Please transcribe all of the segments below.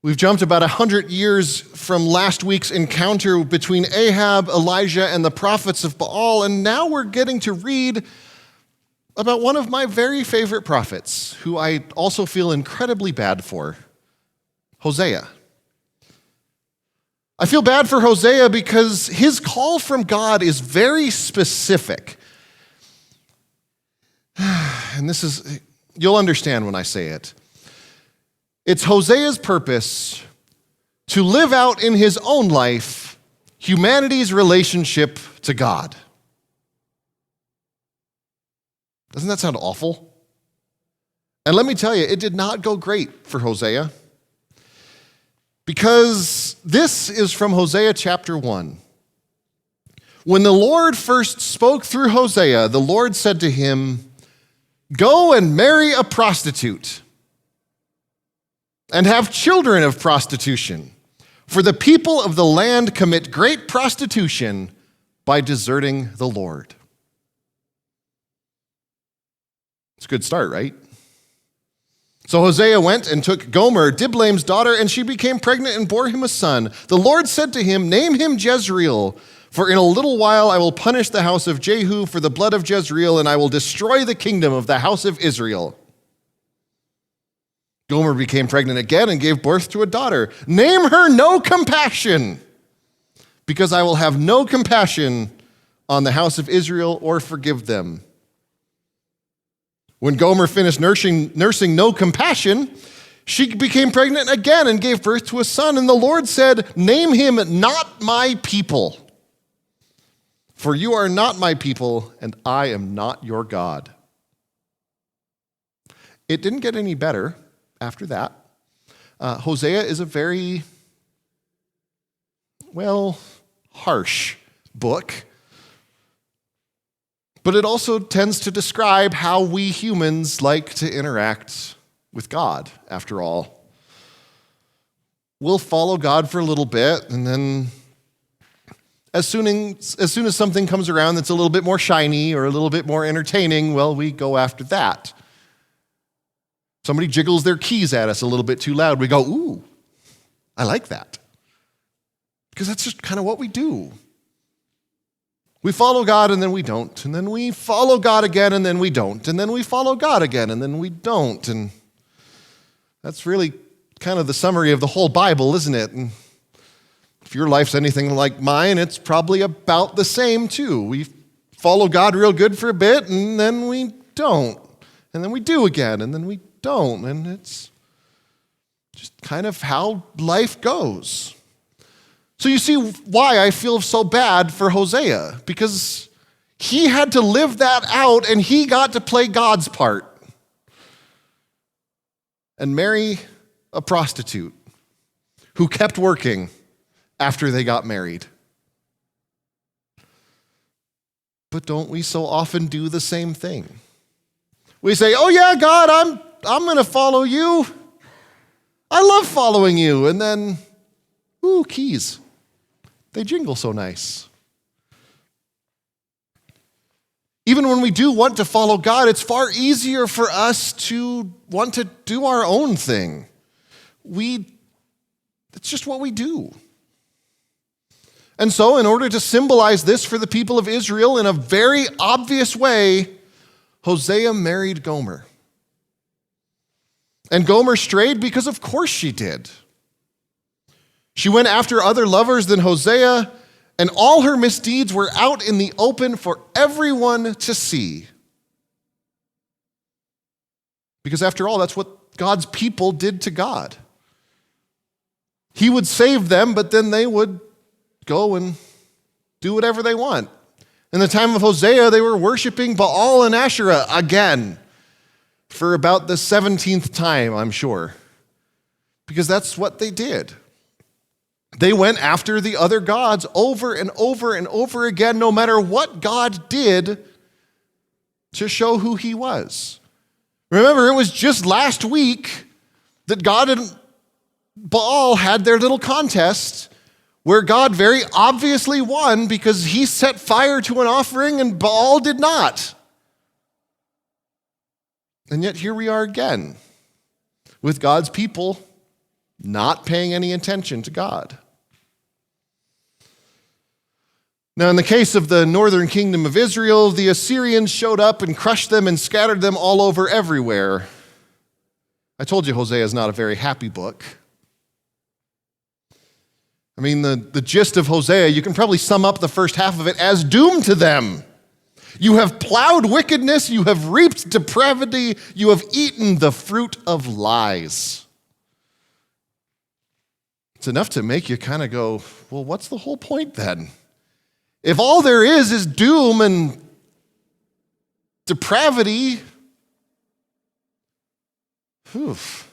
We've jumped about 100 years from last week's encounter between Ahab, Elijah, and the prophets of Baal, and now we're getting to read about one of my very favorite prophets, who I also feel incredibly bad for, Hosea. I feel bad for Hosea because his call from God is very specific. And this is, you'll understand when I say it. It's Hosea's purpose to live out in his own life humanity's relationship to God. Doesn't that sound awful? And let me tell you, it did not go great for Hosea. Because this is from Hosea chapter 1. When the Lord first spoke through Hosea, the Lord said to him, "Go and marry a prostitute and have children of prostitution, for the people of the land commit great prostitution by deserting the Lord." It's a good start, right? So Hosea went and took Gomer, Diblaim's daughter, and she became pregnant and bore him a son. The Lord said to him, "Name him Jezreel, for in a little while I will punish the house of Jehu for the blood of Jezreel, and I will destroy the kingdom of the house of Israel." Gomer became pregnant again and gave birth to a daughter. "Name her No Compassion, because I will have no compassion on the house of Israel or forgive them." When Gomer finished nursing No Compassion, she became pregnant again and gave birth to a son. And the Lord said, "Name him Not My People, for you are not my people, and I am not your God." It didn't get any better after that. Hosea is a very, harsh book. But it also tends to describe how we humans like to interact with God, after all. We'll follow God for a little bit, and then as soon as something comes around that's a little bit more shiny or a little bit more entertaining, we go after that. Somebody jiggles their keys at us a little bit too loud, we go, "Ooh, I like that." Because that's just kind of what we do. We follow God and then we don't, and then we follow God again and then we don't, and then we follow God again and then we don't. And that's really kind of the summary of the whole Bible, isn't it? And if your life's anything like mine, it's probably about the same too. We follow God real good for a bit and then we don't, and then we do again and then we don't, and it's just kind of how life goes. So you see why I feel so bad for Hosea, because he had to live that out and he got to play God's part and marry a prostitute who kept working after they got married. But don't we so often do the same thing? We say, "Oh yeah, God, I'm going to follow you. I love following you." And then, keys. They jingle so nice. Even when we do want to follow God, it's far easier for us to want to do our own thing. It's just what we do. And so, in order to symbolize this for the people of Israel in a very obvious way, Hosea married Gomer. And Gomer strayed because of course she did. She went after other lovers than Hosea, and all her misdeeds were out in the open for everyone to see. Because after all, that's what God's people did to God. He would save them, but then they would go and do whatever they want. In the time of Hosea, they were worshiping Baal and Asherah again for about the 17th time, I'm sure. Because that's what they did. They went after the other gods over and over and over again, no matter what God did to show who he was. Remember, it was just last week that God and Baal had their little contest where God very obviously won because he set fire to an offering and Baal did not. And yet here we are again with God's people not paying any attention to God. Now, in the case of the northern kingdom of Israel, the Assyrians showed up and crushed them and scattered them all over everywhere. I told you Hosea is not a very happy book. I mean, the gist of Hosea, you can probably sum up the first half of it as doom to them. You have plowed wickedness, you have reaped depravity, you have eaten the fruit of lies. It's enough to make you kind of go, well, what's the whole point then? If all there is doom and depravity, it's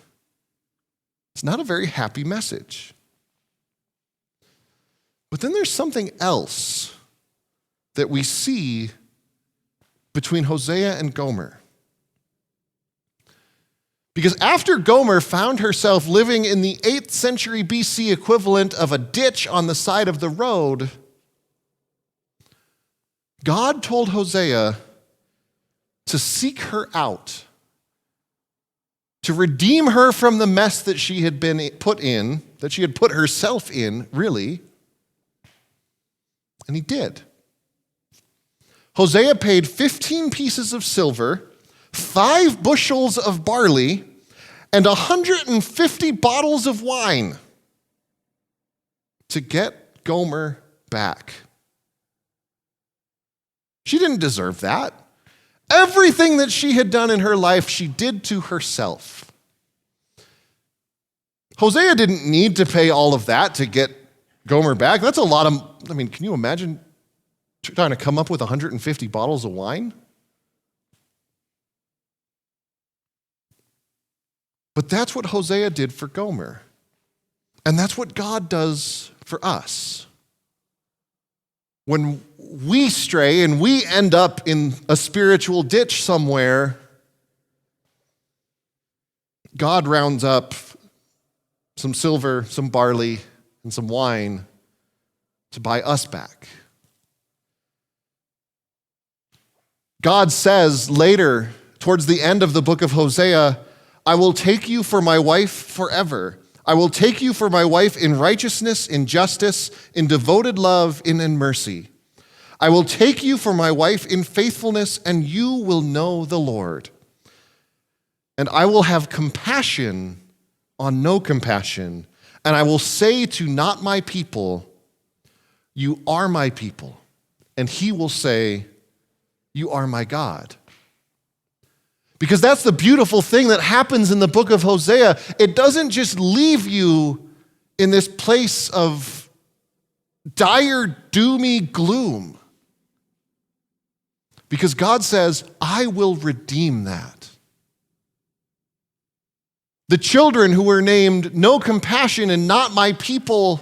not a very happy message. But then there's something else that we see between Hosea and Gomer. Because after Gomer found herself living in the 8th century BC equivalent of a ditch on the side of the road, God told Hosea to seek her out, to redeem her from the mess that she had been put in, that she had put herself in, really. And he did. Hosea paid 15 pieces of silver, 5 bushels of barley, and 150 bottles of wine to get Gomer back. She didn't deserve that. Everything that she had done in her life, she did to herself. Hosea didn't need to pay all of that to get Gomer back. That's a lot of, can you imagine trying to come up with 150 bottles of wine? But that's what Hosea did for Gomer. And that's what God does for us. When we stray and we end up in a spiritual ditch somewhere, God rounds up some silver, some barley, and some wine to buy us back. God says later, towards the end of the book of Hosea, I will take you for my wife forever. I will take you for my wife in righteousness, in justice, in devoted love, in mercy. I will take you for my wife in faithfulness, and you will know the Lord. And I will have compassion on no compassion, and I will say to not my people, you are my people. And he will say, you are my God. Because that's the beautiful thing that happens in the book of Hosea. It doesn't just leave you in this place of dire, doomy gloom. Because God says, I will redeem that. The children who were named no compassion and not my people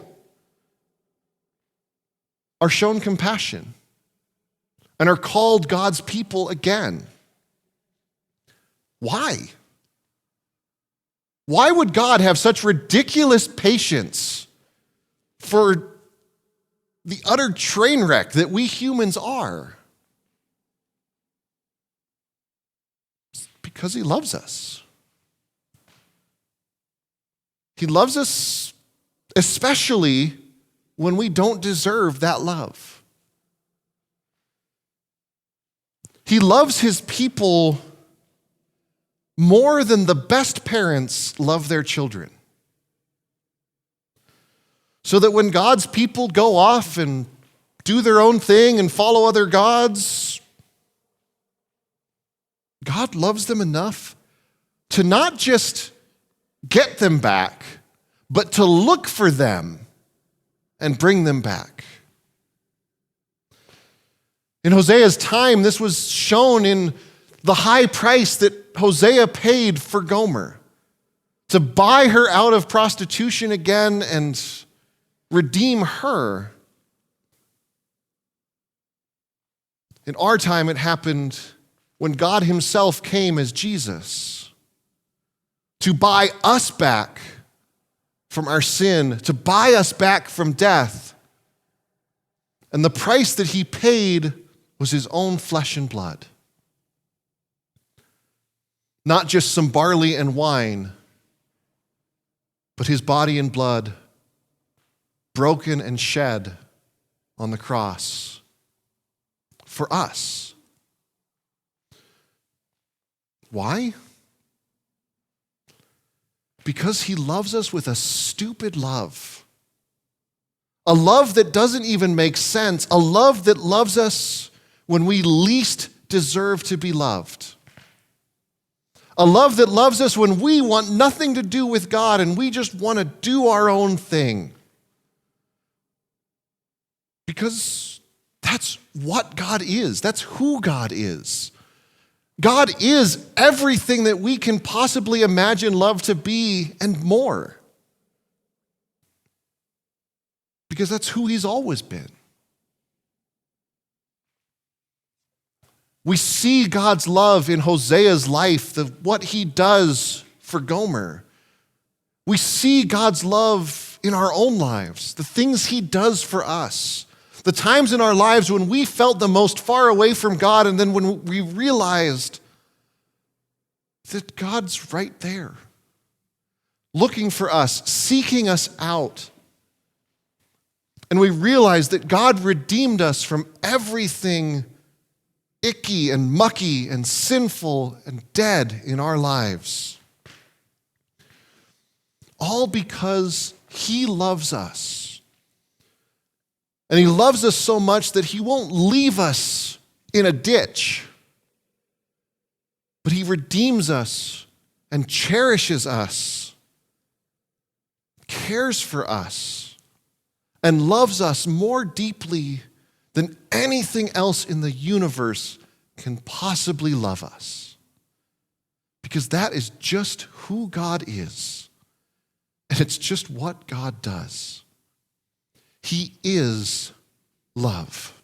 are shown compassion and are called God's people again. Why? Why would God have such ridiculous patience for the utter train wreck that we humans are? It's because he loves us. He loves us especially when we don't deserve that love. He loves his people more than the best parents love their children. So that when God's people go off and do their own thing and follow other gods, God loves them enough to not just get them back, but to look for them and bring them back. In Hosea's time, this was shown in the high price that Hosea paid for Gomer to buy her out of prostitution again and redeem her. In our time, it happened when God himself came as Jesus to buy us back from our sin, to buy us back from death. And the price that he paid was his own flesh and blood. Not just some barley and wine, but his body and blood broken and shed on the cross for us. Why? Because he loves us with a stupid love. A love that doesn't even make sense. A love that loves us when we least deserve to be loved. A love that loves us when we want nothing to do with God and we just want to do our own thing. Because that's what God is. That's who God is. God is everything that we can possibly imagine love to be and more. Because that's who he's always been. We see God's love in Hosea's life, what he does for Gomer. We see God's love in our own lives, the things he does for us. The times in our lives when we felt the most far away from God, and then when we realized that God's right there, looking for us, seeking us out. And we realized that God redeemed us from everything icky and mucky and sinful and dead in our lives. All because he loves us. And he loves us so much that he won't leave us in a ditch. But he redeems us and cherishes us, cares for us, and loves us more deeply than anything else in the universe can possibly love us. Because that is just who God is. And it's just what God does. He is love.